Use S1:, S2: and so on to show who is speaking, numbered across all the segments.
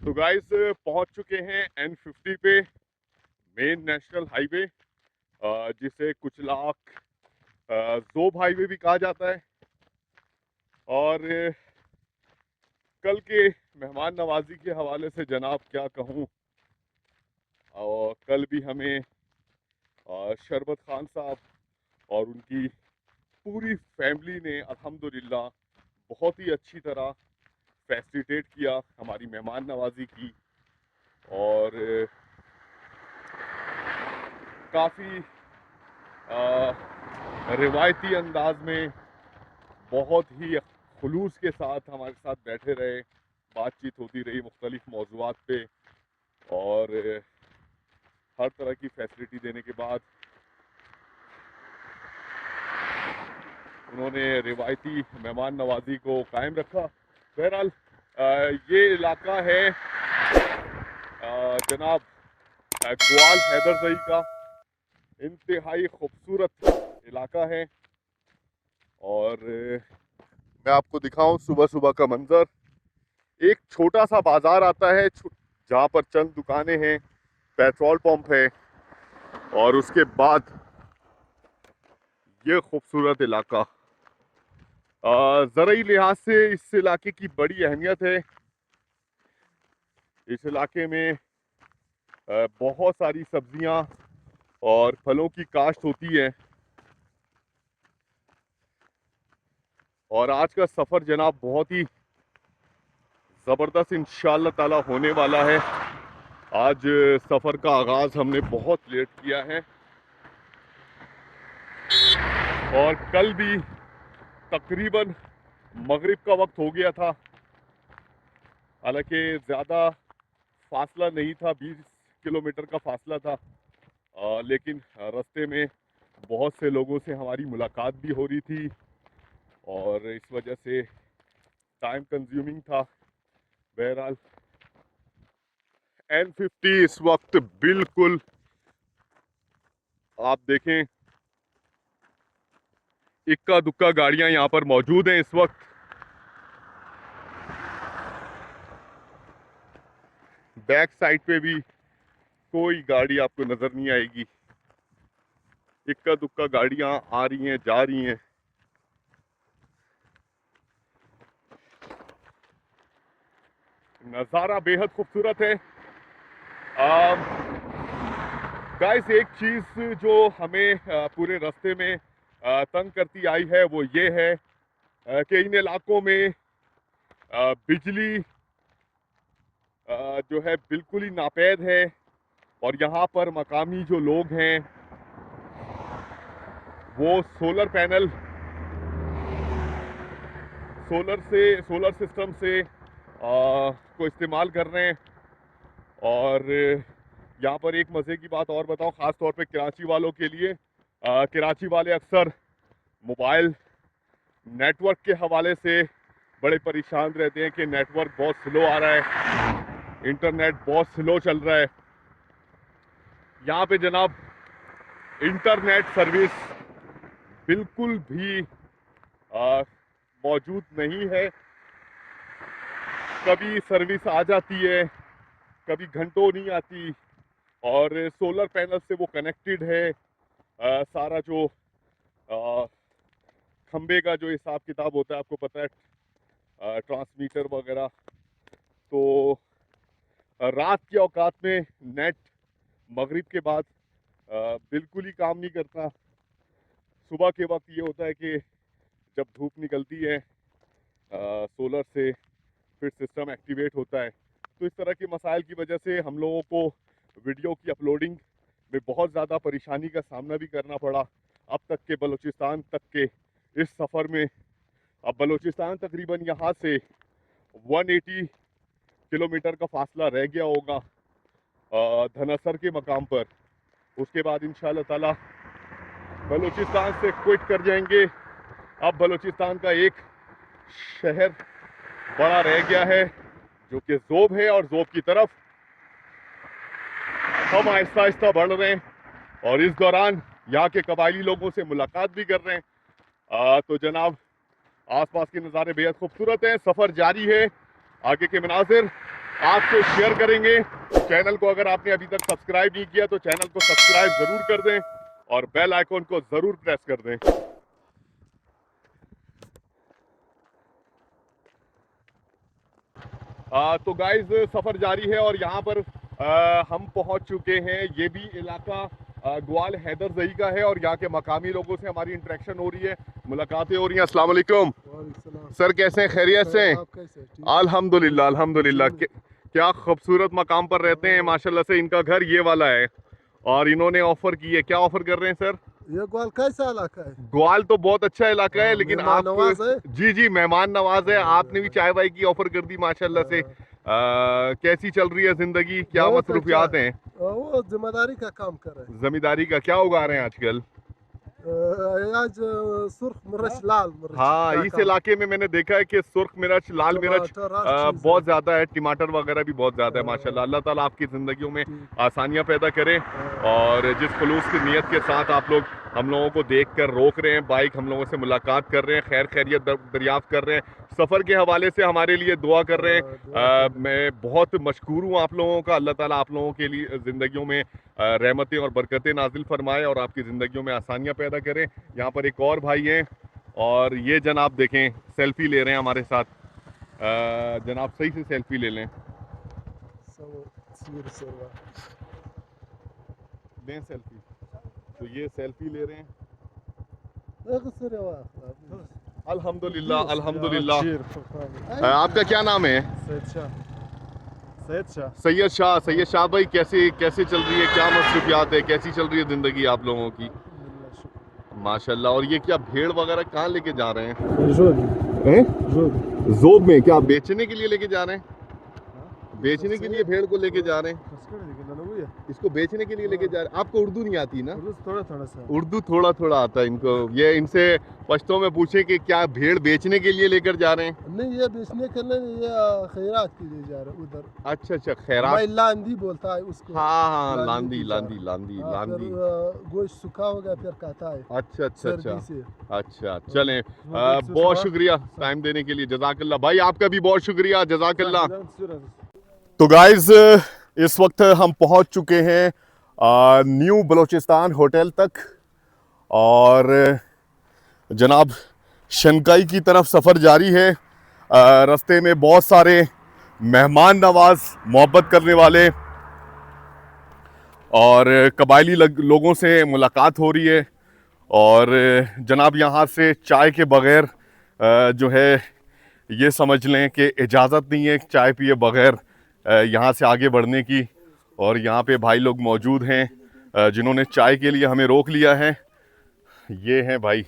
S1: तो गाइस पहुंच चुके हैं N50 पे, मेन नेशनल हाईवे, जिसे कुछ लाख जोब हाईवे भी कहा जाता है। और कल के मेहमान नवाजी के हवाले से जनाब क्या कहूं। और कल भी हमें शरबत खान साहब और उनकी पूरी फैमिली ने अल्हम्दुलिल्लाह बहुत ही अच्छी तरह फैसिलिटेट किया, हमारी मेहमान नवाजी की। और काफ़ी रिवायती अंदाज में बहुत ही खुलूस के साथ हमारे साथ बैठे रहे, बातचीत होती रही मुख्तलिफ मौज़ूआत पे। और हर तरह की फैसिलिटी देने के बाद उन्होंने रिवायती मेहमान नवाजी को कायम रखा। बहरहाल ये इलाका है जनाब ग्वाल हैदरजई का, इंतहाई खूबसूरत इलाका है। और मैं आपको दिखाऊं सुबह सुबह का मंजर। एक छोटा सा बाजार आता है जहाँ पर चंद दुकानें हैं, पेट्रोल पंप है, और उसके बाद ये खूबसूरत इलाका। ज़रूरी लिहाज से इस इलाके की बड़ी अहमियत है। इस इलाके में बहुत सारी सब्जियां और फलों की काश्त होती है। और आज का सफ़र जनाब बहुत ही ज़बरदस्त इंशाअल्लाह ताला होने वाला है। आज सफ़र का आगाज़ हमने बहुत लेट किया है, और कल भी तकरीबन मगरिब का वक्त हो गया था। हालांकि ज़्यादा फासला नहीं था, 20 किलोमीटर का फासला था, लेकिन रास्ते में बहुत से लोगों से हमारी मुलाकात भी हो रही थी, और इस वजह से टाइम कंज्यूमिंग था। बहरहाल N50 इस वक्त बिल्कुल, आप देखें, इक्का दुक्का गाड़ियां यहाँ पर मौजूद हैं इस वक्त। बैक साइड पे भी कोई गाड़ी आपको नजर नहीं आएगी, इक्का दुक्का गाड़ियां आ रही हैं जा रही हैं। नज़ारा बेहद खूबसूरत है। गाइस, एक चीज़ जो हमें पूरे रास्ते में तंग करती आई है वो ये है कि इन इलाकों में बिजली जो है बिल्कुल ही नापैद है। और यहाँ पर मकामी जो लोग हैं वो सोलर सिस्टम से को इस्तेमाल कर रहे हैं। और यहाँ पर एक मज़े की बात और बताऊँ, ख़ास तौर पे कराची वालों के लिए, कराची वाले अक्सर मोबाइल नेटवर्क के हवाले से बड़े परेशान रहते हैं कि नेटवर्क बहुत स्लो आ रहा है, इंटरनेट बहुत स्लो चल रहा है। यहाँ पे जनाब इंटरनेट सर्विस बिल्कुल भी मौजूद नहीं है। कभी सर्विस आ जाती है, कभी घंटों नहीं आती। और सोलर पैनल से वो कनेक्टेड है। सारा जो खंबे का जो हिसाब किताब होता है आपको पता है, ट्रांसमीटर वगैरह। तो रात के औकात में नेट मगरिब के बाद बिल्कुल ही काम नहीं करता। सुबह के वक्त ये होता है कि जब धूप निकलती है सोलर से फिर सिस्टम एक्टिवेट होता है। तो इस तरह के मसाइल की वजह से हम लोगों को वीडियो की अपलोडिंग में बहुत ज़्यादा परेशानी का सामना भी करना पड़ा। अब तक के बलूचिस्तान तक के इस सफ़र में, अब बलूचिस्तान तकरीबन यहाँ से 180 किलोमीटर का फासला रह गया होगा धनासर के मकाम पर। उसके बाद इंशाअल्लाह ताला बलूचिस्तान से क्विट कर जाएंगे। अब बलूचिस्तान का एक शहर बड़ा रह गया है जो कि ज़ोब है, और ज़ोब की तरफ हम आहिस्ता आहिस्ता बढ़ रहे हैं। और इस दौरान यहाँ के कबायली लोगों से मुलाकात भी कर रहे हैं। तो जनाब आसपास के नज़ारे बेहद खूबसूरत हैं। सफ़र जारी है, आगे के मनाजिर आपसे शेयर करेंगे। चैनल को अगर आपने अभी तक सब्सक्राइब नहीं किया तो चैनल को सब्सक्राइब जरूर कर दें और बेल आइकॉन को जरूर प्रेस कर दें। तो गाइज सफर जारी है और यहाँ पर हम पहुंच चुके हैं। ये भी इलाका ग्वाल हैदर जई का है और यहाँ के मकामी लोगों से हमारी इंटरेक्शन हो रही है, मुलाकातें हो रही हैं। अस्सलाम वालेकुम सर, कैसे हैं? खैरियत से? अल्हम्दुलिल्लाह अल्हम्दुलिल्लाह। क्या खूबसूरत मकाम पर रहते हैं माशाल्लाह से। इनका घर ये वाला है और इन्होंने ऑफर की है। क्या ऑफर कर रहे हैं सर?
S2: ये ग्वाल कैसा इलाका है?
S1: ग्वाल तो बहुत अच्छा इलाका है, लेकिन
S2: मेहमान
S1: आप
S2: नवाज है।
S1: जी जी मेहमान नवाज है। आपने भी चाय वाय की ऑफर कर दी माशाल्लाह से। कैसी चल रही है जिंदगी? क्या
S2: बहुत
S1: मसरूफियात
S2: अच्छा।
S1: हैं?
S2: वो जिम्मेदारी का काम कर रहे हैं।
S1: जमींदारी का क्या उगा रहे हैं आजकल?
S2: आज सुर्ख मिर्च, लाल मिर्च।
S1: हाँ,
S2: का
S1: इस
S2: काम।
S1: इलाके में मैंने देखा है कि सुर्ख मिर्च, लाल मिर्च
S2: टमाटर, हर चीज़
S1: बहुत ज्यादा है। टमाटर वगैरह भी बहुत ज्यादा है माशाल्लाह। अल्लाह ताला आपकी जिंदगियों में आसानियां पैदा करे। और जिस खुलूस की नीयत के साथ आप लोग हम लोगों को देख कर रोक रहे हैं, बाइक हम लोगों से मुलाकात कर रहे हैं, खैर खैरियत दरियाफ्त कर रहे हैं, सफ़र के हवाले से हमारे लिए दुआ कर रहे हैं, मैं बहुत मशकूर हूँ आप लोगों का। अल्लाह ताला आप लोगों के लिए ज़िंदगियों में रहमतें और बरकतें नाजिल फरमाए और आपकी ज़िंदगियों में आसानियाँ पैदा करें। यहाँ पर एक और भाई हैं और ये जनाब देखें सेल्फ़ी ले रहे हैं हमारे साथ। जनाब सही से सेल्फ़ी ले लें, लें सेल्फ़ी। तो ये सेल्फ़ी ले रहे हैं। अल्हम्दुलिल्लाह अल्हम्दुलिल्लाह। आपका क्या नाम है? सैयद शाह। सैयद शाह भाई, कैसे चल रही है? क्या मसरूफियात है? कैसी चल रही है ज़िंदगी आप लोगों की? माशाल्लाह। और ये क्या भेड़ वगैरह कहाँ लेके जा रहे हैं? जोब में क्या बेचने के लिए लेके जा रहे हैं? बेचने के लिए भेड़ को लेके जा रहे हैं? इसको बेचने के लिए लेके जा रहे हैं। आपको उर्दू नहीं आती ना?
S2: थोड़ा थोड़ा सा
S1: उर्दू थोड़ा थोड़ा आता है इनको। ये इनसे पश्तो में पूछे कि क्या भेड़ बेचने के लिए लेकर जा रहे हैं?
S2: नहीं, ये बेचने के लिए, ये खैरात के लिए जा रहे हैं उधर।
S1: अच्छा अच्छा, खैरात।
S2: लांदी बोलता है उसको।
S1: हाँ हाँ, लांदी लांदी लांदी लांदी।
S2: गोश्त सूखा हो गया फिर कहता है।
S1: अच्छा अच्छा अच्छा
S2: से।
S1: अच्छा। चलें, बहुत शुक्रिया टाइम देने के लिए, जज़ाकल्लाह भाई। आपका भी बहुत शुक्रिया, जज़ाकल्लाह। तो गाइज इस वक्त हम पहुंच चुके हैं न्यू बलोचिस्तान होटल तक और जनाब शनकाई की तरफ सफ़र जारी है। रास्ते में बहुत सारे मेहमान नवाज, मोहब्बत करने वाले और कबायली लोगों से मुलाकात हो रही है। और जनाब यहाँ से चाय के बग़ैर जो है ये समझ लें कि इजाज़त नहीं है चाय पिए बग़ैर यहाँ से आगे बढ़ने की। और यहाँ पे भाई लोग मौजूद हैं जिन्होंने चाय के लिए हमें रोक लिया है। ये हैं भाई,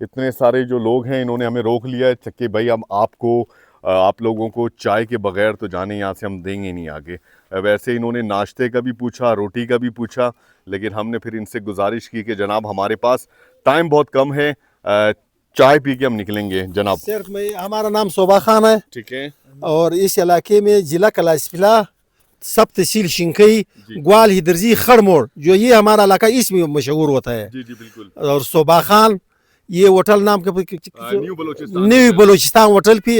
S1: इतने सारे जो लोग हैं इन्होंने हमें रोक लिया है कि भाई हम आप लोगों को चाय के बग़ैर तो जाने यहाँ से हम देंगे नहीं आगे। वैसे इन्होंने नाश्ते का भी पूछा, रोटी का भी पूछा, लेकिन हमने फिर इनसे गुजारिश की कि जनाब हमारे पास टाइम बहुत कम है, चाय पी के हम निकलेंगे। जनाब
S2: सिर्फ हमारा नाम सोबा खान है,
S1: ठीक है,
S2: और इस इलाके में ज़िला कलास्पिला, सब तहसील शिंकई, ग्वाल हिदरजी, खड़मोड़, जो ये हमारा इलाका इसमें मशहूर होता है।
S1: जी जी बिल्कुल।
S2: और सोबा खान ये होटल नाम के
S1: न्यू
S2: बलोचिस्तान होटल भी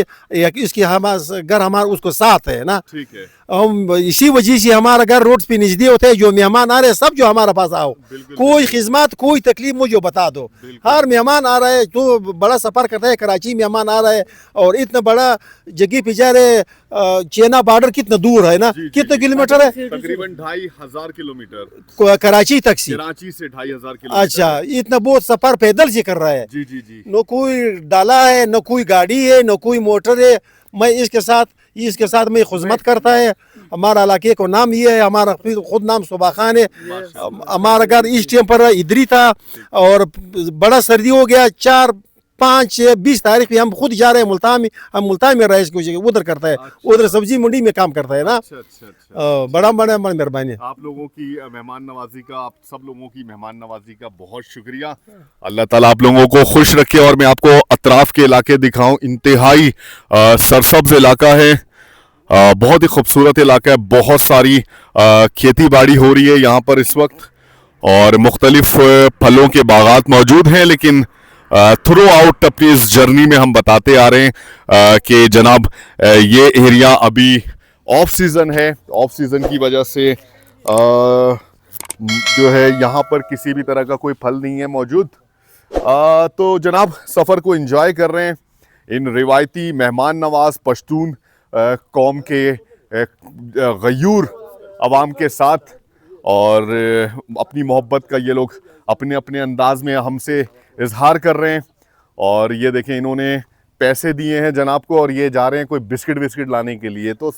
S2: इसकी हमारा घर हमारा उसको साथ है ना।
S1: ठीक है।
S2: हम इसी वजह से हमारा घर रोड पे नजदीक होता है। जो मेहमान आ रहे हैं सब जो हमारा पास आओ, कोई खिदमत कोई तकलीफ मुझे बता दो। हर मेहमान आ रहा है तो बड़ा सफ़र करता है, कराची मेहमान आ रहा है और इतना बड़ा जगह पे जा रहे। चेना बॉर्डर कितना दूर है ना, कितने किलोमीटर है?
S1: तकरीबन 2500 किलोमीटर
S2: कराची तक से।
S1: कराची से 2500 किलोमीटर।
S2: अच्छा, इतना बहुत सफ़र पैदल से कर रहा है।
S1: जी जी जी।
S2: न कोई डाला है, न कोई गाड़ी है, न कोई मोटर है। मैं इसके साथ मैं खुदमत करता है। हमारा इलाके को नाम ये है, हमारा खुद नाम सोबा खान है। हमारा घर इस टाइम पर इधर ही था और बड़ा सर्दी हो गया। 4, 5, 20 तारीख पे हम खुद जा रहे हैं मुल्तान में। हम मुल्तान में रईस को उधर करता है। उधर सब्जी मंडी में काम करता है ना। बड़ा मेहरबानी।
S1: आप लोगों की मेहमान नवाजी का, आप सब लोगों की मेहमान नवाजी का बहुत शुक्रिया। अल्लाह ताला आप लोगों को खुश रखे। और मैं आपको अतराफ के इलाके दिखाऊं, इंतहाई सरसब्ज इलाका है, बहुत ही खूबसूरत इलाका है। बहुत सारी खेती बाड़ी हो रही है यहाँ पर इस वक्त और मुख्तलिफ फलों के बागात मौजूद हैं। लेकिन थ्रू आउट अपनी इस जर्नी में हम बताते आ रहे हैं कि जनाब ये एरिया अभी ऑफ सीज़न है, ऑफ सीज़न की वजह से जो है यहाँ पर किसी भी तरह का कोई फल नहीं है मौजूद। तो जनाब सफ़र को एंजॉय कर रहे हैं इन रिवायती मेहमान नवाज पश्तून कौम के गयूर अवाम के साथ, और अपनी मोहब्बत का ये लोग अपने अपने अंदाज में हमसे इजहार कर रहे हैं। और ये देखें, इन्होंने पैसे दिए हैं जनाब को और ये जा रहे हैं कोई बिस्किट विस्किट लाने के लिए। तो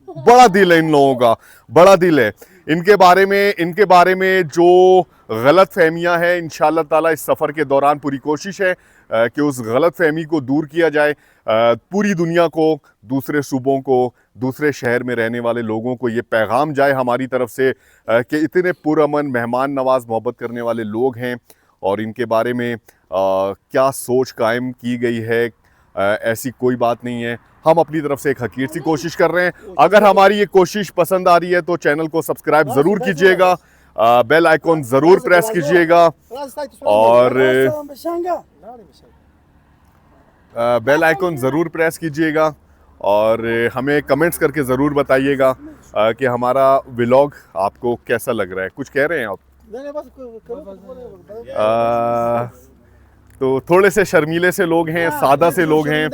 S1: बड़ा दिल है इन लोगों का, बड़ा दिल है। इनके बारे में जो गलत फहमियाँ हैं, इंशाअल्लाह ताला इस सफ़र के दौरान पूरी कोशिश है कि उस गलत फहमी को दूर किया जाए। पूरी दुनिया को, दूसरे सूबों को, दूसरे शहर में रहने वाले लोगों को ये पैगाम जाए हमारी तरफ से कि इतने पुरअमन मेहमान नवाज मोहब्बत करने वाले लोग हैं और इनके बारे में क्या सोच कायम की गई है। ऐसी कोई बात नहीं है। हम अपनी तरफ से एक हकीर सी कोशिश कर रहे हैं। अगर हमारी ये कोशिश पसंद आ रही है तो चैनल को सब्सक्राइब ज़रूर कीजिएगा, बेल आइकॉन ज़रूर प्रेस कीजिएगा और बेल आइकॉन ज़रूर प्रेस कीजिएगा और हमें कमेंट्स करके ज़रूर बताइएगा कि हमारा व्लॉग आपको कैसा लग रहा है। कुछ कह रहे हैं आप? तो थोड़े से शर्मीले से लोग हैं, सादा से लोग हैं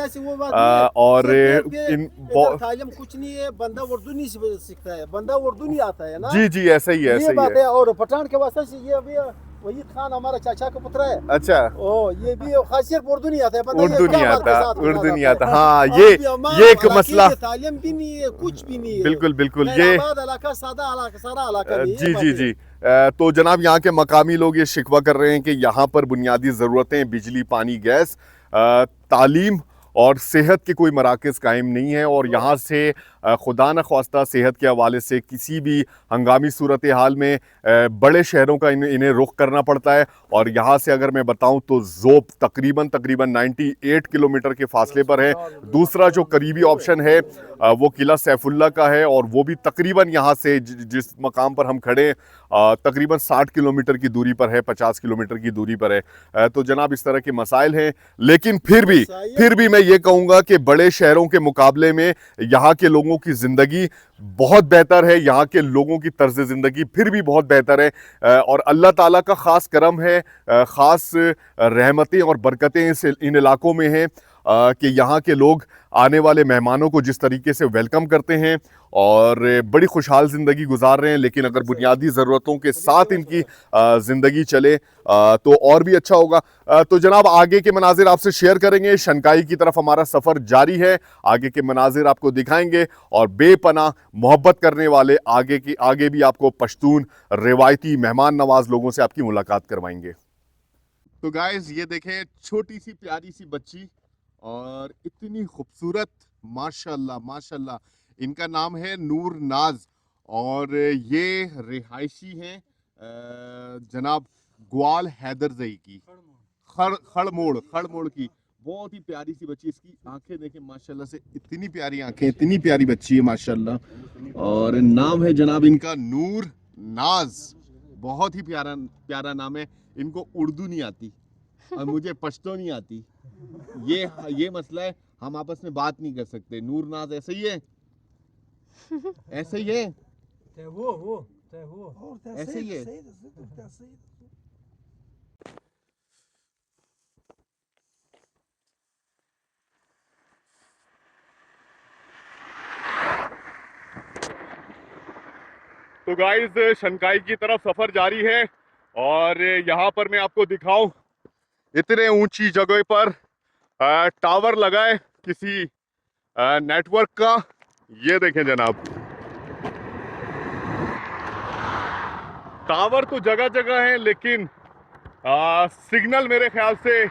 S1: और इन
S2: कुछ नहीं है। बंदा उर्दू नहीं सीखता है, बंदा उर्दू नहीं आता है ना।
S1: जी जी ऐसा ही है,
S2: ये बात है। और पठान के वास्ते से ये अभी वहीद खान हमारा चाचा का पुत्र है।
S1: अच्छा,
S2: ओ ये भी खासियत उर्दू नहीं आता है।
S1: उर्दू नहीं आता, उर्दू नहीं आता। हाँ, ये एक मसला,
S2: तालीम भी नहीं है, कुछ भी नहीं है।
S1: बिल्कुल बिल्कुल, ये
S2: इलाका सादा इलाका, सारा इलाका
S1: जी जी जी। तो जनाब यहाँ के मकामी लोग ये शिकवा कर रहे हैं कि यहाँ पर बुनियादी ज़रूरतें, बिजली, पानी, गैस, तालीम और सेहत के कोई मराकज़ कायम नहीं है और यहाँ से खुदा न ख्वास्ता सेहत के हवाले से किसी भी हंगामी सूरत हाल में बड़े शहरों का इन्हें रुख करना पड़ता है। और यहाँ से अगर मैं बताऊँ तो ज़ोब तकरीबन 98 किलोमीटर के फासले पर है। दूसरा जो करीबी ऑप्शन है वो किला सैफुल्ला का है और वो भी तकरीबन यहाँ से जिस मकाम पर हम खड़े तकरीबन 60 किलोमीटर की दूरी पर है, 50 किलोमीटर की दूरी पर है। तो जनाब इस तरह के मसाइल हैं, लेकिन फिर भी मैं ये कहूँगा कि बड़े शहरों के मुकाबले में यहाँ के लोगों की ज़िंदगी बहुत बेहतर है। यहाँ के लोगों की तर्ज ज़िंदगी फिर भी बहुत बेहतर है और अल्लाह ताला का ख़ास करम है, ख़ास रहमतें और बरकतें इन इलाकों में हैं कि यहाँ के लोग आने वाले मेहमानों को जिस तरीके से वेलकम करते हैं और बड़ी खुशहाल ज़िंदगी गुजार रहे हैं। लेकिन अगर बुनियादी ज़रूरतों के साथ इनकी ज़िंदगी चले तो और भी अच्छा होगा। तो जनाब आगे के मनाजिर आपसे शेयर करेंगे। शनकाई की तरफ हमारा सफ़र जारी है, आगे के मनाजिर आपको दिखाएंगे और बेपनाह मोहब्बत करने वाले आगे भी आपको पश्तून रिवायती मेहमान नवाज लोगों से आपकी मुलाकात करवाएंगे। तो गाइस ये देखें, छोटी सी प्यारी सी बच्ची और इतनी खूबसूरत, माशाल्लाह माशाल्लाह। इनका नाम है नूर नाज और ये रिहायशी हैं जनाब ग्वाल हैदरजई की, खड़मोड़ की। बहुत ही प्यारी सी बच्ची, इसकी आंखें देखें माशाल्लाह से, इतनी प्यारी आंखें, इतनी प्यारी बच्ची है माशाल्लाह। और नाम है जनाब इनका नूर नाज, बहुत ही प्यारा नाम है। इनको उर्दू नहीं आती और मुझे पश्तो नहीं आती। ये मसला है, हम आपस में बात नहीं कर सकते। नूर नाज ऐसे ही है, ऐसे ही है, ऐसे ही है। तो गाइस शनकाई की तरफ सफर जारी है और यहाँ पर मैं आपको दिखाऊं, इतने ऊंची जगह पर टावर लगा है किसी नेटवर्क का। ये देखें जनाब, टावर तो जगह जगह है लेकिन सिग्नल मेरे ख्याल से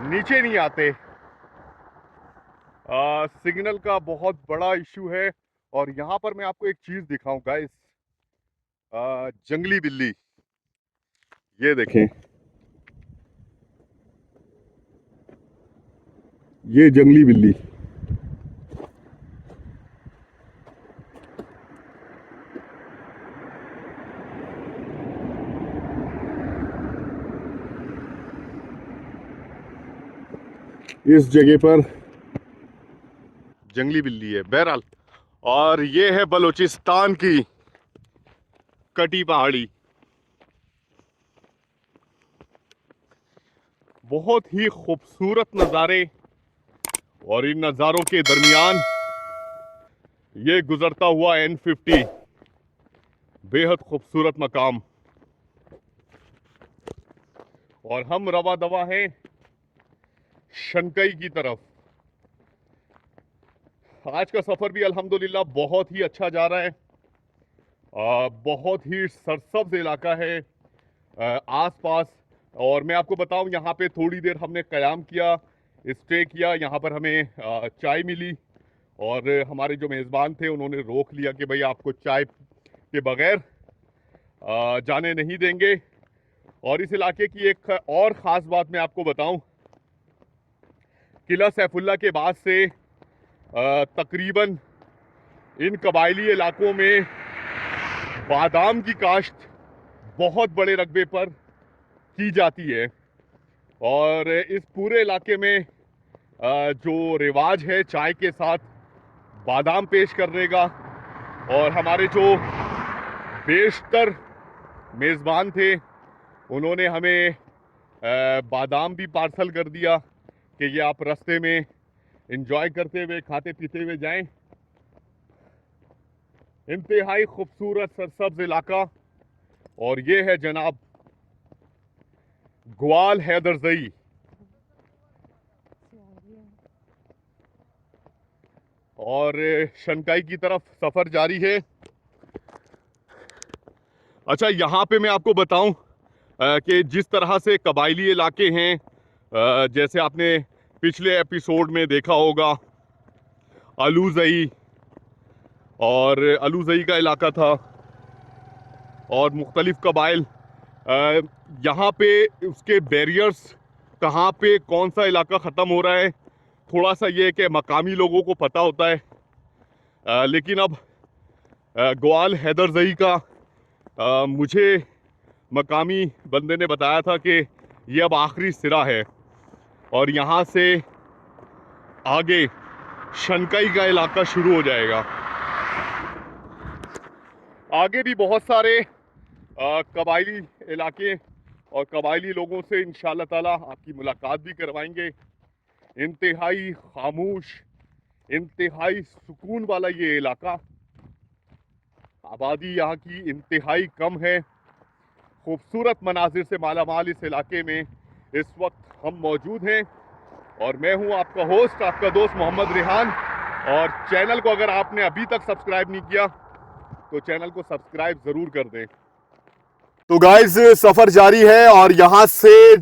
S1: नीचे नहीं आते। सिग्नल का बहुत बड़ा इशू है। और यहाँ पर मैं आपको एक चीज दिखाऊं गाइस, जंगली बिल्ली, ये देखें, ये जंगली बिल्ली। इस जगह पर जंगली बिल्ली है बहरहाल। और ये है बलूचिस्तान की कटी पहाड़ी। बहुत ही खूबसूरत नज़ारे, और इन नज़ारों के दरमियान ये गुजरता हुआ N50, बेहद खूबसूरत मकाम। और हम रवा दवा हैं शनकई की तरफ। आज का सफ़र भी अल्हम्दुलिल्लाह बहुत ही अच्छा जा रहा है। बहुत ही सरसब्ज इलाका है आसपास। और मैं आपको बताऊं, यहाँ पे थोड़ी देर हमने क़याम किया, स्टे किया। यहाँ पर हमें चाय मिली, और हमारे जो मेज़बान थे उन्होंने रोक लिया कि भाई आपको चाय के बगैर जाने नहीं देंगे। और इस इलाके की एक और ख़ास बात मैं आपको बताऊं, किला सैफुल्ला के बाद से तकरीबन इन कबायली इलाकों में बादाम की काश्त बहुत बड़े रकबे पर की जाती है। और इस पूरे इलाके में जो रिवाज है चाय के साथ बादाम पेश करने का, और हमारे जो बेशतर मेज़बान थे उन्होंने हमें बादाम भी पार्सल कर दिया कि ये आप रास्ते में एंजॉय करते हुए खाते पीते हुए जाएं। इंतहाई खूबसूरत सरसब्ज इलाका। और ये है जनाब ग्वाल हैदरजई। और शनकाई की तरफ सफ़र जारी है। अच्छा, यहाँ पे मैं आपको बताऊं कि जिस तरह से कबायली इलाके हैं, जैसे आपने पिछले एपिसोड में देखा होगा अलूज़ई, और अलूज़ई का इलाका था, और मुख्तलिफ कबाइल। यहाँ पे उसके बैरियर्स कहाँ पे कौन सा इलाका ख़त्म हो रहा है, थोड़ा सा ये है कि मकामी लोगों को पता होता है। लेकिन अब ग्वाल हैदरजई का मुझे मकामी बंदे ने बताया था कि ये अब आखिरी सिरा है, और यहाँ से आगे शनकई का इलाका शुरू हो जाएगा। आगे भी बहुत सारे कबायली इलाके और कबायली लोगों से इंशाअल्लाह ताला आपकी मुलाकात भी करवाएंगे। इंतहाई खामोश, इंतहाई सुकून वाला ये इलाका। आबादी यहाँ की इंतहाई कम है। खूबसूरत मनाजिर से मालामाल इस इलाके में इस वक्त हम मौजूद हैं। और मैं हूँ आपका होस्ट, आपका दोस्त मोहम्मद रिहान। और चैनल को अगर आपने अभी तक सब्सक्राइब नहीं किया तो चैनल को सब्सक्राइब ज़रूर कर दें। तो गाइस, सफ़र जारी है, और यहाँ से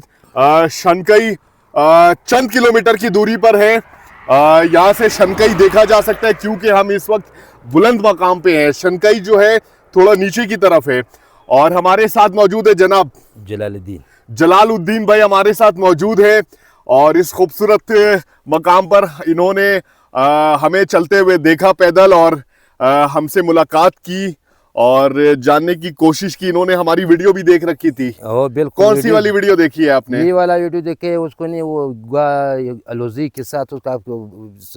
S1: शनकई चंद किलोमीटर की दूरी पर है। यहाँ से शनकई देखा जा सकता है, क्योंकि हम इस वक्त बुलंद मकाम पे हैं। शनकई जो है थोड़ा नीचे की तरफ है। और हमारे साथ मौजूद है जनाब जलालुद्दीन भाई हमारे साथ मौजूद है। और इस खूबसूरत मकाम पर इन्होंने हमें चलते हुए देखा पैदल, और हमसे मुलाकात की और जानने की कोशिश की। इन्होंने हमारी वीडियो भी देख रखी थी।
S3: बिल्कुल।
S1: कौन सी वाली वीडियो देखी है आपने?
S3: ये वाला वीडियो देखे उसको नहीं, वो अलूज़ई के साथ उसका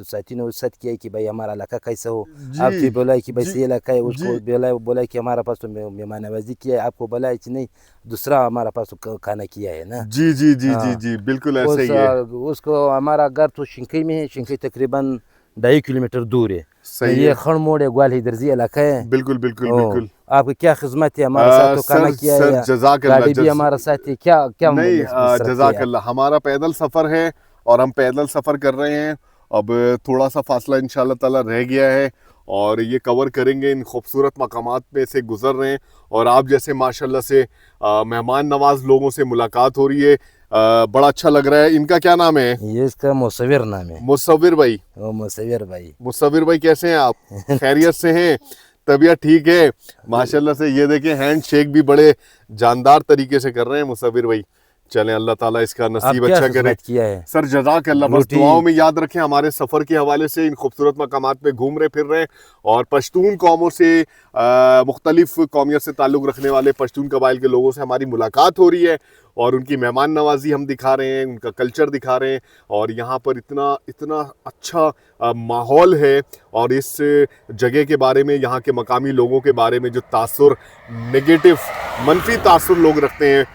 S3: साथी ने साथ किया कि भाई हमारा इलाका कैसा हो। आपकी बोला कि भाई ये इलाका है, उसको बोला कि हमारा पास तो मेहमान नवाजी किया है, आपको बोला कि नहीं दूसरा हमारा पास तो खाना किया है ना।
S1: जी जी जी जी जी, बिल्कुल ऐसा ही है।
S3: उसको हमारा घर तो शनकई में है। शनकई तकरीबन 2.5 किलोमीटर दूर है।
S1: सही
S3: ये खड़ मोड़ है, ग्वाल हैदरजई इलाका है।
S1: बिल्कुल बिल्कुल बिल्कुल।
S3: आपकी क्या खिदमत है, हमारे साथ तो खाना किया है, गाड़ी भी हमारा साथ है, क्या क्या
S1: नहीं, जज़ाकल्लाह। हमारा पैदल सफ़र है और हम पैदल सफ़र कर रहे हैं। अब थोड़ा सा फासला इंशाल्लाह ताला रह गया है, और ये कवर करेंगे। इन खूबसूरत मकामात में से गुजर रहे हैं, और आप जैसे माशाल्लाह से मेहमान नवाज लोगों से मुलाकात हो रही है। बड़ा अच्छा लग रहा है। इनका क्या नाम है?
S3: ये इसका मुसव्विर नाम है।
S1: मुसव्विर भाई।
S3: मुसव्विर भाई।
S1: मुसव्विर भाई कैसे हैं आप? खैरियत से हैं? तबीयत ठीक है? माशाल्लाह से। ये देखें, हैंड शेक भी बड़े जानदार तरीके से कर रहे हैं मुसव्विर भाई। चलें, अल्लाह ताला इसका
S3: आप
S1: नसीब
S3: क्या
S1: अच्छा करे।
S3: खिदमत किया है?
S1: सर जज़ाक अल्लाह, बस
S3: रोटी-
S1: दुआओं में याद रखें, हमारे सफ़र के हवाले से इन खूबसूरत मकामात पे घूम रहे फिर रहे और पश्तून कौमों से मुख्तलिफ कौमियत से ताल्लुक़ रखने वाले पश्तून कबाइल के लोगों से हमारी मुलाकात हो रही है और उनकी मेहमान नवाजी हम दिखा रहे हैं, उनका कल्चर दिखा रहे हैं और यहाँ पर इतना इतना अच्छा माहौल है और इस जगह के बारे में, यहाँ के मकामी लोगों के बारे में जो तासुर नेगेटिव मनफी तासुर लोग रखते हैं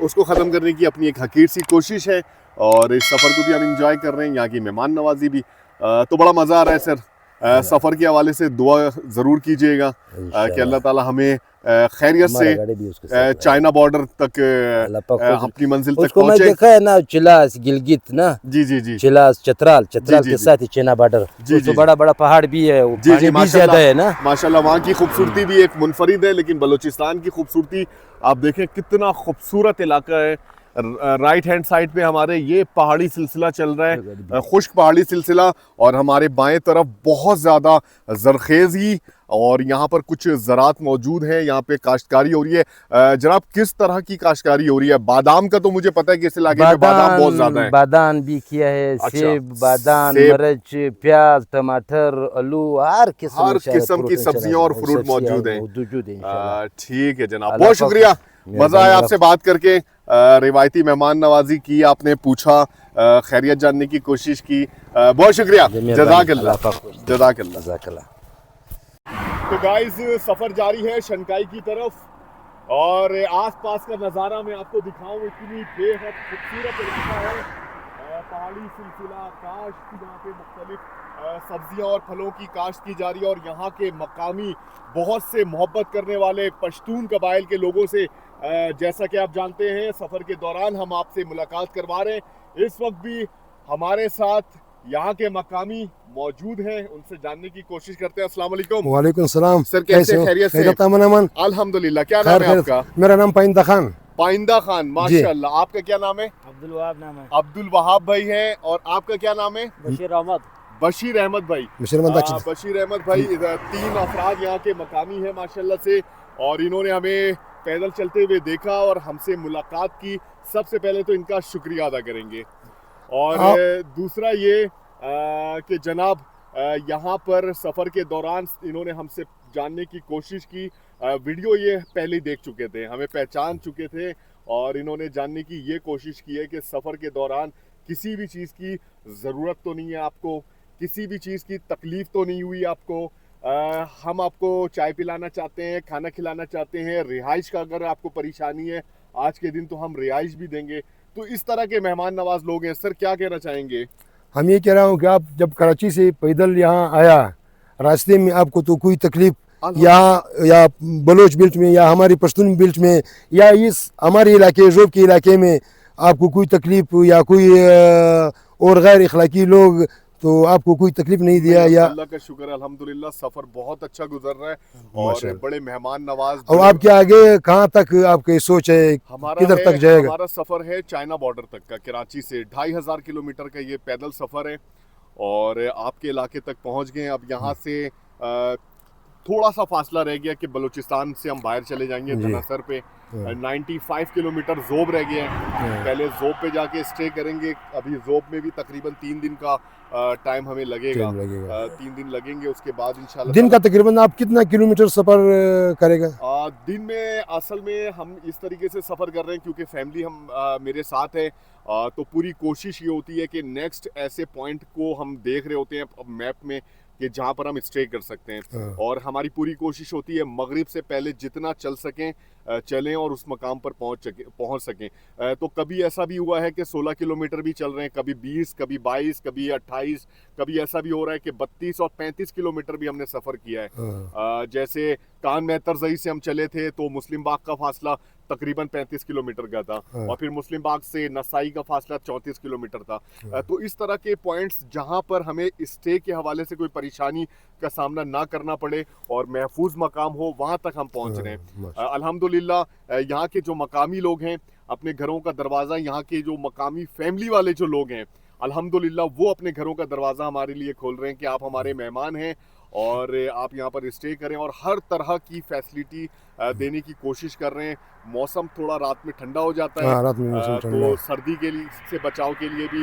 S1: उसको ख़त्म करने की अपनी एक हकीर सी कोशिश है और इस सफ़र को भी हम इंजॉय कर रहे हैं, यहाँ की मेहमान नवाजी भी। तो बड़ा मज़ा आ रहा है सर। सफ़र के हवाले से दुआ ज़रूर कीजिएगा कि अल्लाह ताला हमें खैरियत
S3: हमारा गाड़ी भी उसके
S1: से
S3: साथ
S1: चाइना बॉर्डर तक
S3: अल्लाह पाक खुद-
S1: अपनी मंजिल तक
S3: उसको मैं
S1: पहुँचे।
S3: देखा है ना, चिलास गिलगित ना,
S1: जी जी जी
S3: चिलास चतराल
S1: जी,
S3: के
S1: जी।
S3: साथ ही चेना बॉर्डर,
S1: जी,
S3: उसमें
S1: जी।
S3: बड़ा बड़ा पहाड़ भी है, वो
S1: जी
S3: पानी
S1: जी
S3: भी ज्यादा है ना।
S1: माशाल्लाह वहाँ की खूबसूरती भी एक मुनफरिद है, लेकिन बलूचिस्तान की खूबसूरती आप देखें कितना खूबसूरत इलाका है। राइट हैंड साइड पे हमारे ये पहाड़ी सिलसिला चल रहा है, खुश्क पहाड़ी सिलसिला, और हमारे बाएं तरफ बहुत ज़्यादा जरखेज़ी और यहाँ पर कुछ ज़रात मौजूद हैं। यहाँ पे काश्तकारी हो रही है। जनाब किस तरह की काश्तकारी हो रही है? बादाम का तो मुझे पता है कि इस इलाके में बादाम बहुत ज़्यादा है।
S3: बादान भी किया है,
S1: अच्छा,
S3: सेब, बादान,
S1: सेब।
S3: मरच, प्याज, टमाटर, आलू, हर
S1: किस्म की सब्जियां और फ्रूट मौजूद हैं।
S3: मौजूद है इंशाल्लाह।
S1: ठीक है जनाब,
S3: अल्लाह
S1: बहुत
S3: पाक
S1: शुक्रिया,
S3: मेहरबानी
S1: मज़ा आया
S3: रख-
S1: आपसे बात करके। रिवायती मेहमान नवाजी की, आपने पूछा, खैरियत जानने की कोशिश की। बहुत शुक्रिया, जज़ाकल्लाह, जज़ाकल्लाह।
S3: जज़ाकल्लाह।
S1: तो गाइस सफ़र जारी है शनकाई की तरफ और आसपास का नज़ारा मैं आपको दिखाऊं, इतनी बेहद खूबसूरत इलाका है। पहाड़ी सिलसिला, काश्त, यहाँ पे मुख्तलिफ सब्जियां और फलों की काश्त की जा रही है और यहाँ के मकामी बहुत से मोहब्बत करने वाले पश्तून कबाइल के लोगों से जैसा कि आप जानते हैं सफ़र के दौरान हम आपसे मुलाकात करवा रहे हैं। इस वक्त भी हमारे साथ यहाँ के मकामी मौजूद हैं, उनसे जानने की कोशिश करते हैं। अस्सलाम वालेकुम।
S2: वालेकुम सलाम।
S1: सर कैसे हैं? खैरियत से?
S2: खैरियत अमन अमन।
S1: अल्हम्दुलिल्लाह। क्या नाम है आपका?
S2: मेरा नाम पाइंदा खान।
S1: पाइंदा खान, माशाल्लाह। आपका क्या नाम है?
S4: अब्दुल वहाब नाम है।
S1: अब्दुल वहाब भाई हैं। और आपका क्या नाम है?
S4: बशीर अहमद।
S1: बशीर अहमद भाई।
S2: बशीर
S1: अहमद भाई, इधर 3 अफराद यहाँ के मकामी हैं माशाल्लाह से, और इन्होंने हमें पैदल चलते हुए देखा और हमसे मुलाकात की। सबसे पहले तो इनका शुक्रिया अदा करेंगे और दूसरा ये कि जनाब यहाँ पर सफ़र के दौरान इन्होंने हमसे जानने की कोशिश की। वीडियो ये पहले ही देख चुके थे, हमें पहचान चुके थे और इन्होंने जानने की ये कोशिश की है कि सफ़र के दौरान किसी भी चीज़ की ज़रूरत तो नहीं है आपको, किसी भी चीज़ की तकलीफ़ तो नहीं हुई आपको। हम आपको चाय पिलाना चाहते हैं, खाना खिलाना चाहते हैं, रिहाइश का अगर आपको परेशानी है आज के दिन तो हम रिहाइश भी देंगे। तो इस तरह के मेहमान नवाज लोग हैं। सर क्या कहना चाहेंगे?
S2: हम ये कह रहा हूँ कि आप जब कराची से पैदल यहाँ आया, रास्ते में आपको तो कोई तकलीफ यहाँ या बलोच बेल्ट में या हमारी पश्तून बेल्ट में या इस हमारे इलाके जोब के इलाके में आपको कोई तकलीफ या कोई और गैर इखलाकी लोग तो आपको कोई तकलीफ नहीं दिया? या
S1: अल्लाह का शुक्र है, अल्हम्दुलिल्लाह सफ़र बहुत अच्छा गुजर रहा है और बड़े मेहमान नवाज।
S2: और आपके आगे कहाँ तक आपकी सोच है, किधर तक जाएगा?
S1: हमारा सफ़र है चाइना बॉर्डर तक का, कराची से 2500 किलोमीटर का ये पैदल सफ़र है और आपके इलाके तक पहुँच गए। अब यहाँ से थोड़ा सा फासला रह गया कि बलूचिस्तान से हम बाहर चले जाएंगे धनासर पे। 95 किलोमीटर जोब रह गए हैं। पहले जोब पे जाके स्टे करेंगे। अभी जोब में भी तकरीबन 3 दिन का टाइम हमें लगेगा। 3 दिन लगेंगे। उसके बाद इंशाल्लाह
S2: दिन का तकरीबन आप कितना किलोमीटर सफ़र करेगा?
S1: दिन में असल में हम इस तरीके से सफ़र कर रहे हैं क्योंकि फैमिली हम मेरे साथ है, तो पूरी कोशिश ये होती है कि नेक्स्ट ऐसे पॉइंट को हम देख रहे होते हैं मैप में कि जहाँ पर हम स्टे कर सकते हैं और हमारी पूरी कोशिश होती है मगरिब से पहले जितना चल सकें चलें और उस मकाम पर पहुँच सकें। तो कभी ऐसा भी हुआ है कि 16 किलोमीटर भी चल रहे हैं, कभी 20, कभी 22, कभी 28, कभी ऐसा भी हो रहा है कि 32 और 35 किलोमीटर भी हमने सफ़र किया है। जैसे कान मेहतरजई से हम चले थे तो मुस्लिम बाग का फासला तकरीबन 35 किलोमीटर का था और फिर मुस्लिम बाग से नसाई का फासला 34 किलोमीटर था। तो इस तरह के पॉइंट्स जहां पर हमें स्टे के हवाले से कोई परेशानी का सामना ना करना पड़े और महफूज मकाम हो, वहां तक हम पहुंच रहे हैं। अल्हम्दुलिल्लाह यहाँ के जो मकामी लोग हैं, अपने घरों का दरवाज़ा, यहाँ के जो मकामी फैमिली वाले जो लोग हैं, अल्हम्दुलिल्लाह वो अपने घरों का दरवाज़ा हमारे लिए खोल रहे हैं कि आप हमारे मेहमान हैं और आप यहाँ पर स्टे करें और हर तरह की फैसिलिटी देने की कोशिश कर रहे हैं। मौसम थोड़ा रात में ठंडा हो जाता है,
S2: हाँ, रात में मौसम ठंडा
S1: तो
S2: है।
S1: सर्दी के लिए से बचाव के लिए भी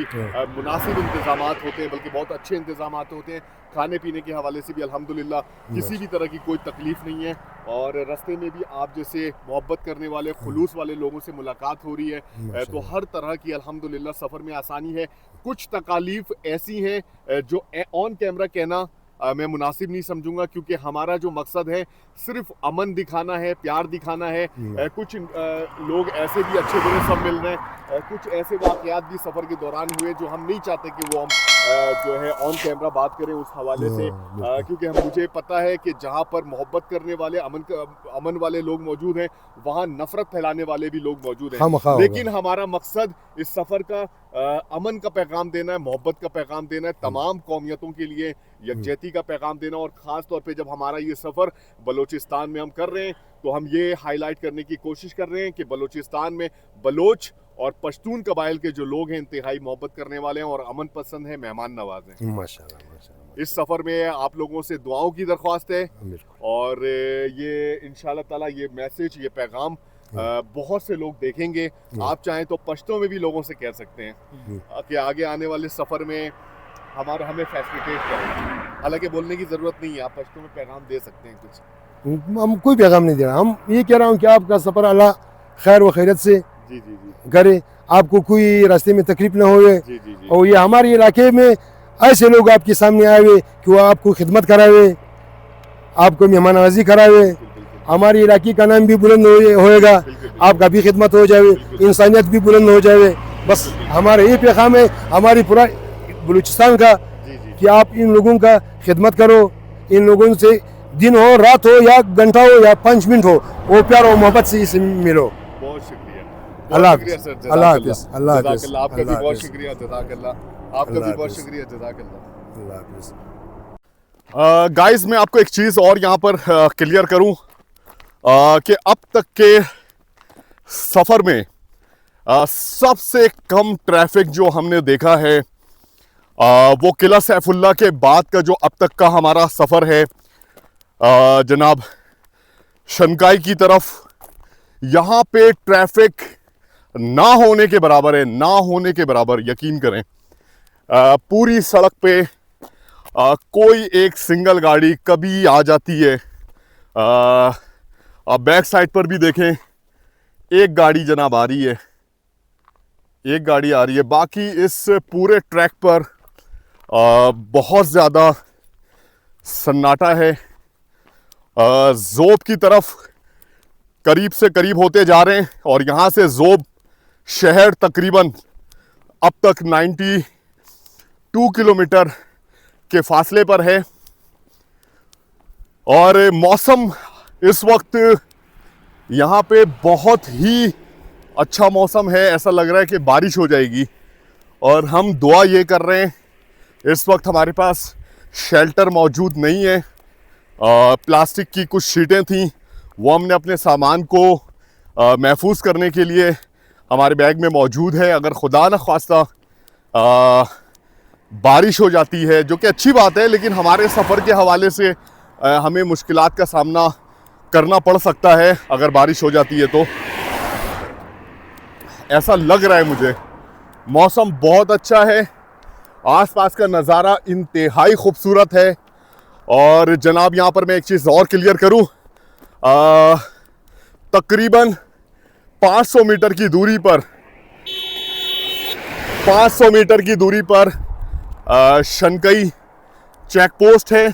S1: मुनासिब इंतजामात होते हैं, बल्कि बहुत अच्छे इंतजामात होते हैं। खाने पीने के हवाले से भी अल्हम्दुलिल्लाह किसी भी तरह की कोई तकलीफ नहीं है। और रास्ते में भी आप जैसे मोहब्बत करने वाले खुलूस वाले लोगों से मुलाकात हो रही है, तो हर तरह की अल्हम्दुलिल्लाह सफ़र में आसानी है। कुछ तकालीफ ऐसी हैं जो ऑन कैमरा कहना मैं मुनासिब नहीं समझूंगा, क्योंकि हमारा जो मकसद है सिर्फ अमन दिखाना है, प्यार दिखाना है। कुछ लोग ऐसे भी अच्छे बुरे सब मिल रहे हैं, कुछ ऐसे वाक़यात भी सफ़र के दौरान हुए जो हम नहीं चाहते कि वो हम जो है ऑन कैमरा बात करें उस हवाले से, क्योंकि मुझे पता है कि जहाँ पर मोहब्बत करने वाले अमन वाले लोग मौजूद हैं, वहाँ नफ़रत फैलाने वाले भी लोग मौजूद हैं। लेकिन हमारा मकसद इस सफ़र का अमन का पैगाम देना है, मोहब्बत का पैगाम देना है, तमाम कौमियतों के लिए यकजहती का पैगाम देना। और ख़ास तौर पे जब हमारा ये सफ़र बलूचिस्तान में हम कर रहे हैं, तो हम ये हाईलाइट करने की कोशिश कर रहे हैं कि बलूचिस्तान में बलोच और पश्तून कबाइल के जो लोग हैं इंतहाई मोहब्बत करने वाले हैं और अमन पसंद हैं, मेहमान नवाज हैं।
S2: माशाल्लाह माशाल्लाह।
S1: इस सफ़र में आप लोगों से दुआओं की दरख्वास्त है, और ये इंशाल्लाह ताला ये मैसेज, ये पैगाम बहुत से लोग देखेंगे। आप चाहें तो पश्तो में भी लोगों से कह सकते हैं कि आगे आने वाले सफ़र में हमें फैसिलिटेट करें। हालांकि बोलने की ज़रूरत नहीं है, आप पश्तो में पैगाम दे सकते हैं कुछ।
S2: हम कोई पैगाम नहीं दे रहा, हम ये कह रहा हूँ कि आपका सफ़र अल्लाह खैर व खैरत से
S1: जी जी जी
S2: करे, आपको कोई रास्ते में तकलीफ ना होवे।
S1: जी जी जी।
S2: और ये हमारे इलाके में ऐसे लोग आपके सामने आए हुए कि वो आपको खिदमत करावे, आपको मेहमान नवाजी करावे, हमारे इलाके का नाम भी बुलंद होएगा, आपका भी खिदमत हो जाए, इंसानियत भी बुलंद हो जाए। बस हमारा ये पैगाम है हमारी पूरा बलूचिस्तान का कि आप इन लोगों का खिदमत करो, इन लोगों से दिन हो रात हो या घंटा हो या 5 मिनट हो, वो प्यार और मोहब्बत से इसे मिलो।
S1: बहुत शुक्रिया,
S2: अल्लाह
S1: शुक्रिया सर,
S2: अल्लाह हाफ़िज़, अल्लाह हाफ़िज़,
S1: जज़ाकल्लाह। आपका भी
S2: अल्लाह
S1: बहुत
S2: हाफ़िज़,
S1: शुक्रिया, जज़ाकल्लाह। आपका भी बहुत शुक्रिया, जज़ाकल्लाह।
S2: अल्लाह हाफ़िज़।
S1: गाइस मैं आपको एक चीज़ और यहाँ पर क्लियर करूँ कि अब तक के सफ़र में सबसे कम ट्रैफिक जो हमने देखा है वो किला सैफुल्ला के बाद का जो अब तक का हमारा सफ़र है जनाब शनकाई की तरफ, यहाँ पे ट्रैफिक ना होने के बराबर है, ना होने के बराबर, यकीन करें। पूरी सड़क पे कोई एक सिंगल गाड़ी कभी आ जाती है। आप बैक साइड पर भी देखें, एक गाड़ी जनाब आ रही है, एक गाड़ी आ रही है। बाकी इस पूरे ट्रैक पर बहुत ज़्यादा सन्नाटा है। ज़ोब की तरफ करीब से करीब होते जा रहे हैं और यहाँ से ज़ोब शहर तकरीबन अब तक 92 किलोमीटर के फासले पर है। और मौसम इस वक्त यहाँ पे बहुत ही अच्छा मौसम है, ऐसा लग रहा है कि बारिश हो जाएगी। और हम दुआ ये कर रहे हैं, इस वक्त हमारे पास शेल्टर मौजूद नहीं है। प्लास्टिक की कुछ शीटें थीं, वो हमने अपने सामान को महफूज करने के लिए हमारे बैग में मौजूद है। अगर खुदा न ख्वास्ता बारिश हो जाती है, जो कि अच्छी बात है, लेकिन हमारे सफ़र के हवाले से हमें मुश्किलात का सामना करना पड़ सकता है अगर बारिश हो जाती है, तो ऐसा लग रहा है मुझे। मौसम बहुत अच्छा है, आसपास का नज़ारा इंतहाई खूबसूरत है। और जनाब यहाँ पर मैं एक चीज़ और क्लियर करूँ, तकरीबन 500 मीटर की दूरी पर 500 मीटर की दूरी पर शनकई चेक पोस्ट है।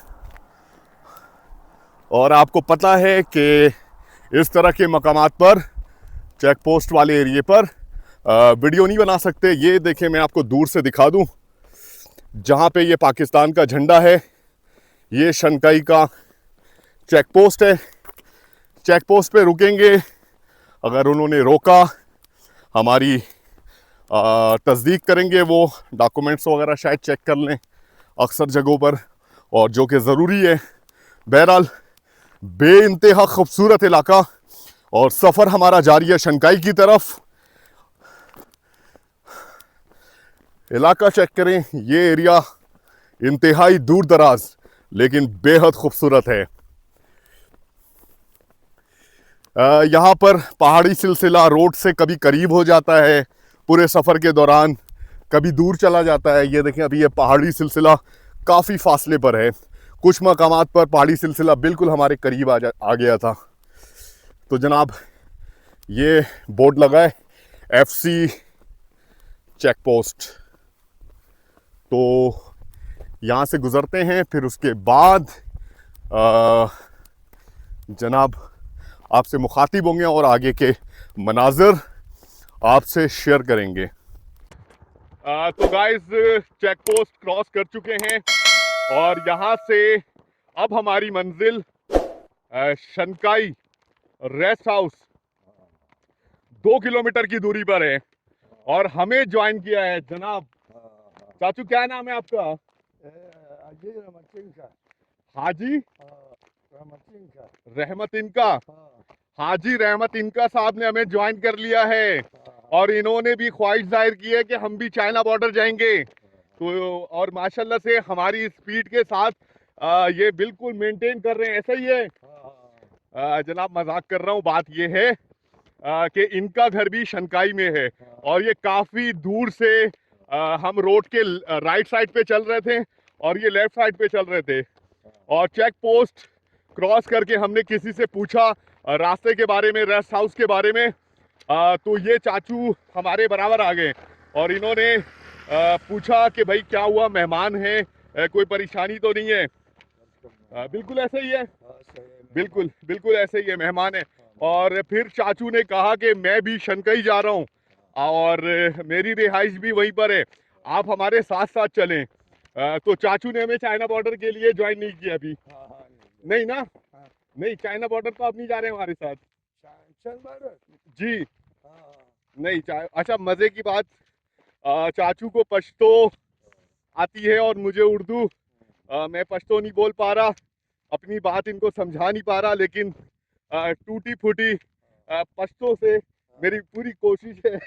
S1: और आपको पता है कि इस तरह के मकामात पर, चेक पोस्ट वाले एरिए पर वीडियो नहीं बना सकते। ये देखें, मैं आपको दूर से दिखा दूं, जहाँ पे ये पाकिस्तान का झंडा है, ये शनकई का चेक पोस्ट है। चेक पोस्ट पे रुकेंगे, अगर उन्होंने रोका हमारी तस्दीक करेंगे, वो डॉक्यूमेंट्स वगैरह शायद चेक कर लें अक्सर जगहों पर, और जो कि ज़रूरी है। बहरहाल बेइंतहा खूबसूरत इलाका, और सफ़र हमारा जारी है शनकाई की तरफ। इलाका चेक करें, ये एरिया इंतहाई दूर दराज, लेकिन बेहद खूबसूरत है। यहाँ पर पहाड़ी सिलसिला रोड से कभी करीब हो जाता है पूरे सफ़र के दौरान, कभी दूर चला जाता है। ये देखें, अभी ये पहाड़ी सिलसिला काफ़ी फासले पर है। कुछ मकामात पर पहाड़ी सिलसिला बिल्कुल हमारे करीब आ गया था। तो जनाब ये बोर्ड लगा है FC चेक पोस्ट। तो यहाँ से गुज़रते हैं, फिर उसके बाद जनाब आपसे मुखातिब होंगे और आगे के मनाज़र आपसे शेयर करेंगे। तो गाइस चेक पोस्ट क्रॉस कर चुके हैं और यहाँ से अब हमारी मंजिल शनकाई रेस्ट हाउस 2 किलोमीटर की दूरी पर है और हमें ज्वाइन किया है जनाब। चाचू क्या नाम है आपका? हाजी रहमत इनका। हाजी रहमत इनका साहब ने हमें ज्वाइन कर लिया है और इन्होंने भी ख्वाहिश जाहिर की है कि हम भी चाइना बॉर्डर जाएंगे। तो और माशाल्लाह से हमारी स्पीड के साथ ये बिल्कुल मेंटेन कर रहे हैं। ऐसा ही है जनाब, मजाक कर रहा हूँ। बात ये है कि इनका घर भी शनकाई में है और ये काफ़ी दूर से हम रोड के राइट साइड पे चल रहे थे और ये लेफ्ट साइड पे चल रहे थे और चेक पोस्ट क्रॉस करके हमने किसी से पूछा रास्ते के बारे में, रेस्ट हाउस के बारे में। तो ये चाचू हमारे बराबर आ गए और इन्होंने पूछा कि भाई क्या हुआ, मेहमान है, कोई परेशानी तो नहीं है? बिल्कुल ऐसा ही है, बिल्कुल बिल्कुल ऐसे ही है, मेहमान है। और फिर चाचू ने कहा कि मैं भी शनकई जा रहा हूँ और मेरी रिहाइश भी वहीं पर है, आप हमारे साथ साथ चलें। तो चाचू ने हमें चाइना बॉर्डर के लिए ज्वाइन नहीं किया अभी। नहीं ना? नहीं, चाइना बॉर्डर तो आप नहीं जा रहे हैं हमारे साथ जी? नहीं अच्छा, मज़े की बात, चाचू को पश्तो आती है और मुझे उर्दू। मैं पश्तो नहीं बोल पा रहा, अपनी बात इनको समझा नहीं पा रहा, लेकिन टूटी फूटी पश्तो से मेरी पूरी कोशिश है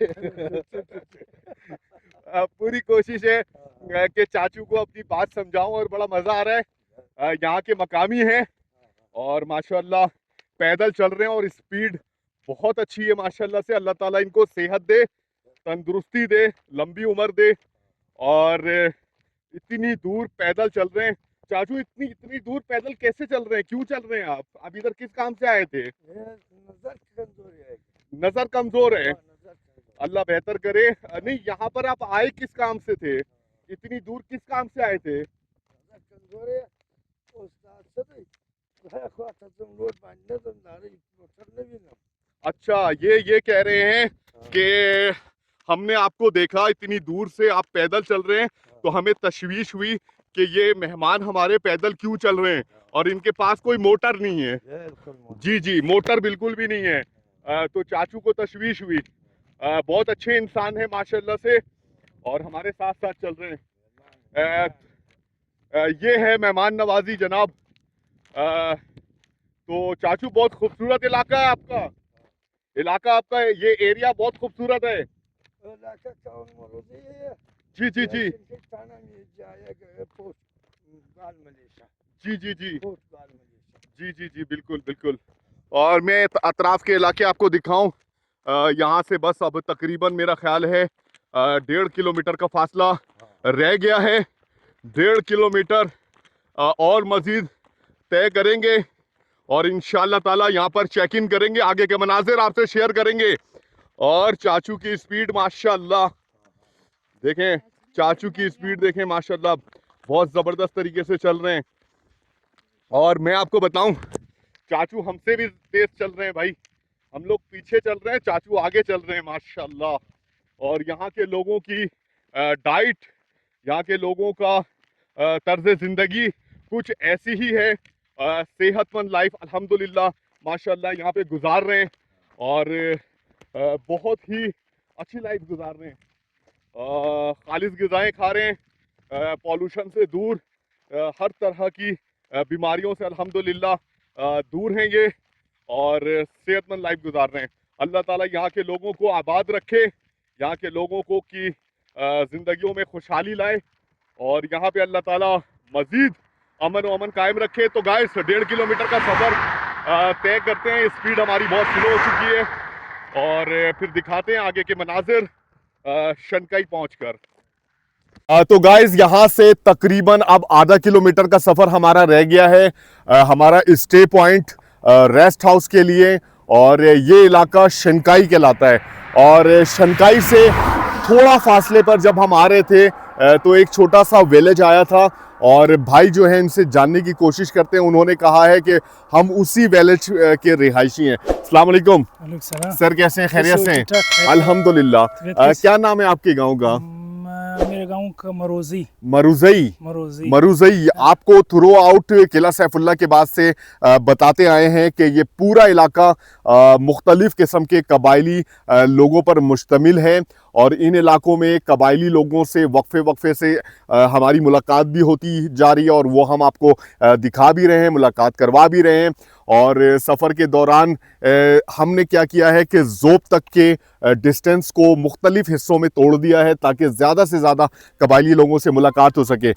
S1: पूरी कोशिश है कि चाचू को अपनी बात समझाऊं और बड़ा मज़ा आ रहा है। यहाँ के मकामी हैं और माशाल्लाह पैदल चल रहे हैं और स्पीड बहुत अच्छी है माशाल्लाह से। अल्लाह ताला इनको सेहत दे, तंदुरुस्ती दे, लंबी उम्र दे। और इतनी दूर पैदल चल रहे हैं चाचू, इतनी दूर पैदल कैसे चल रहे हैं, क्यों चल रहे हैं आप? अब इधर किस काम से आए थे? नजर कमजोर है, अल्लाह बेहतर करे। नहीं, यहाँ पर आप आए किस काम से थे? इतनी दूर किस काम से आए थे? अच्छा, ये कह रहे हैं कि हमने आपको देखा इतनी दूर से आप पैदल चल रहे हैं, तो हमें तशवीश हुई कि ये मेहमान हमारे पैदल क्यों चल रहे हैं और इनके पास कोई मोटर नहीं है। जी जी, मोटर बिल्कुल भी नहीं है। तो चाचू को तशवीश हुई। बहुत अच्छे इंसान है माशाल्लाह से और हमारे साथ साथ चल रहे हैं। ये है मेहमान नवाजी जनाब। तो चाचू बहुत खूबसूरत इलाका है आपका, ये एरिया बहुत खूबसूरत है। जी जी जी जी जी जी जी जी जी, बिल्कुल बिल्कुल। और मैं अतराफ के इलाके आपको दिखाऊं, यहाँ से बस अब तकरीबन मेरा ख्याल है 1.5 किलोमीटर का फासला रह गया है। 1.5 किलोमीटर और मज़ीद तय करेंगे और इंशाअल्लाह ताला यहाँ पर चेक इन करेंगे, आगे के मनाजिर आपसे शेयर करेंगे। और चाचू की स्पीड माशाल्लाह देखें, चाचू की स्पीड देखें माशाल्लाह, बहुत ज़बरदस्त तरीके से चल रहे हैं। और मैं आपको बताऊं, चाचू हमसे भी तेज चल रहे हैं भाई, हम लोग पीछे चल रहे हैं, चाचू आगे चल रहे हैं माशाल्लाह। और यहाँ के लोगों की डाइट, यहाँ के लोगों का तर्ज ज़िंदगी कुछ ऐसी ही है, सेहतमंद लाइफ अल्हम्दुलिल्लाह माशाल्लाह यहाँ पे गुजार रहे हैं और बहुत ही अच्छी लाइफ गुजार रहे हैं। खालिस ग़िज़ाएँ खा रहे हैं, पॉल्यूशन से दूर, हर तरह की बीमारियों से अल्हम्दुलिल्लाह दूर हैं ये और सेहतमंद लाइफ गुजार रहे हैं। अल्लाह ताला यहाँ के लोगों को आबाद रखे, यहाँ के लोगों को की ज़िंदगियों में खुशहाली लाए और यहाँ पे अल्लाह ताला मज़ीद अमन व अमन कायम रखे। तो गाइस 1.5 किलोमीटर का सफ़र तय करते हैं। स्पीड हमारी बहुत स्लो हो चुकी है और फिर दिखाते हैं आगे के मनाजिर शनकाई पहुंचकर। तो गाइस यहाँ से तकरीबन अब आधा किलोमीटर का सफ़र हमारा रह गया है हमारा स्टे पॉइंट रेस्ट हाउस के लिए, और ये इलाका शनकाई कहलाता है। और शनकाई से थोड़ा फासले पर जब हम आ रहे थे तो एक छोटा सा विलेज आया था, और भाई जो है इनसे जानने की कोशिश करते हैं। उन्होंने कहा है कि हम उसी विलेज के रिहायशी हैं। अस्सलाम वालेकुम सर, कैसे हैं? खैरियत से हैं? अल्हम्दुलिल्लाह। क्या नाम है आपके गांव का?
S4: मेरे गांव का
S1: मरूज़ई। आपको थ्रू आउट किला सैफुल्ला के बाद से बताते आए हैं कि ये पूरा इलाका मुख्तलिफ किस्म के कबायली लोगों पर मुश्तमिल है, और इन इलाकों में कबायली लोगों से वक्फे से हमारी मुलाकात भी होती जा रही है, और वो हम आपको दिखा भी रहे हैं, मुलाकात करवा भी रहे हैं। और सफ़र के दौरान हमने क्या किया है कि ज़ोब तक के डिस्टेंस को मुख्तलिफ हिस्सों में तोड़ दिया है ताकि ज़्यादा से ज़्यादा कबायली लोगों से मुलाकात हो सके।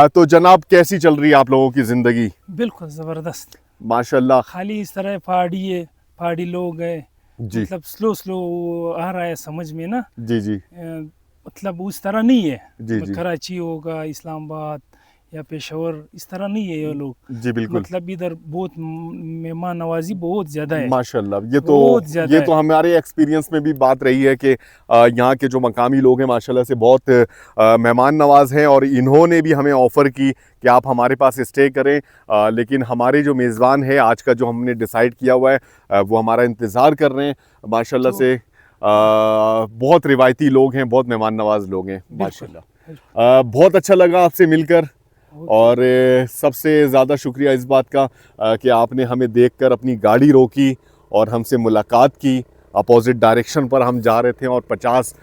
S1: तो जनाब, कैसी चल रही है आप लोगों की ज़िंदगी?
S4: बिल्कुल ज़बरदस्त
S1: माशाल्लाह।
S4: खाली इस तरह पहाड़ी लोग है, मतलब स्लो आ रहा है समझ में ना
S1: जी।
S4: मतलब उस तरह नहीं है
S1: जी।
S4: कराची होगा, इस्लामाबाद या पेशावर, इस तरह नहीं है ये लोग।
S1: जी बिल्कुल।
S4: मतलब इधर बहुत मेहमान नवाजी बहुत ज़्यादा है
S1: माशाल्लाह। ये तो हमारे एक्सपीरियंस में भी बात रही है कि यहाँ के जो मकामी लोग हैं माशाल्लाह से बहुत मेहमान नवाज हैं, और इन्होंने भी हमें ऑफ़र की कि आप हमारे पास स्टे करें। लेकिन हमारे जो मेज़बान है आज का जो हमने डिसाइड किया हुआ है वो हमारा इंतज़ार कर रहे हैं माशाल्लाह से। बहुत रिवायती लोग हैं, बहुत मेहमान नवाज लोग हैं माशाल्लाह। बहुत अच्छा लगा आपसे मिलकर, और सबसे ज़्यादा शुक्रिया इस बात का कि आपने हमें देखकर अपनी गाड़ी रोकी और हमसे मुलाकात की। अपोजिट डायरेक्शन पर हम जा रहे थे और 50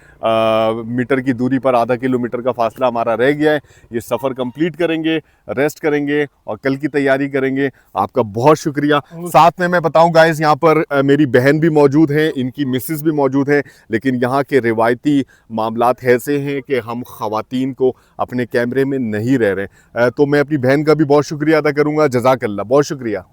S1: मीटर की दूरी पर आधा किलोमीटर का फासला हमारा रह गया है। ये सफ़र कंप्लीट करेंगे, रेस्ट करेंगे और कल की तैयारी करेंगे। आपका बहुत शुक्रिया। साथ में मैं बताऊं गाइस, यहाँ पर मेरी बहन भी मौजूद हैं, इनकी मिसेस भी मौजूद हैं, लेकिन यहाँ के रिवायती मामलात ऐसे हैं कि हम ख़वातीन को अपने कैमरे में नहीं रह रहे। तो मैं अपनी बहन का भी बहुत शुक्रिया अदा करूँगा। जज़ाकल्लाह, बहुत शुक्रिया।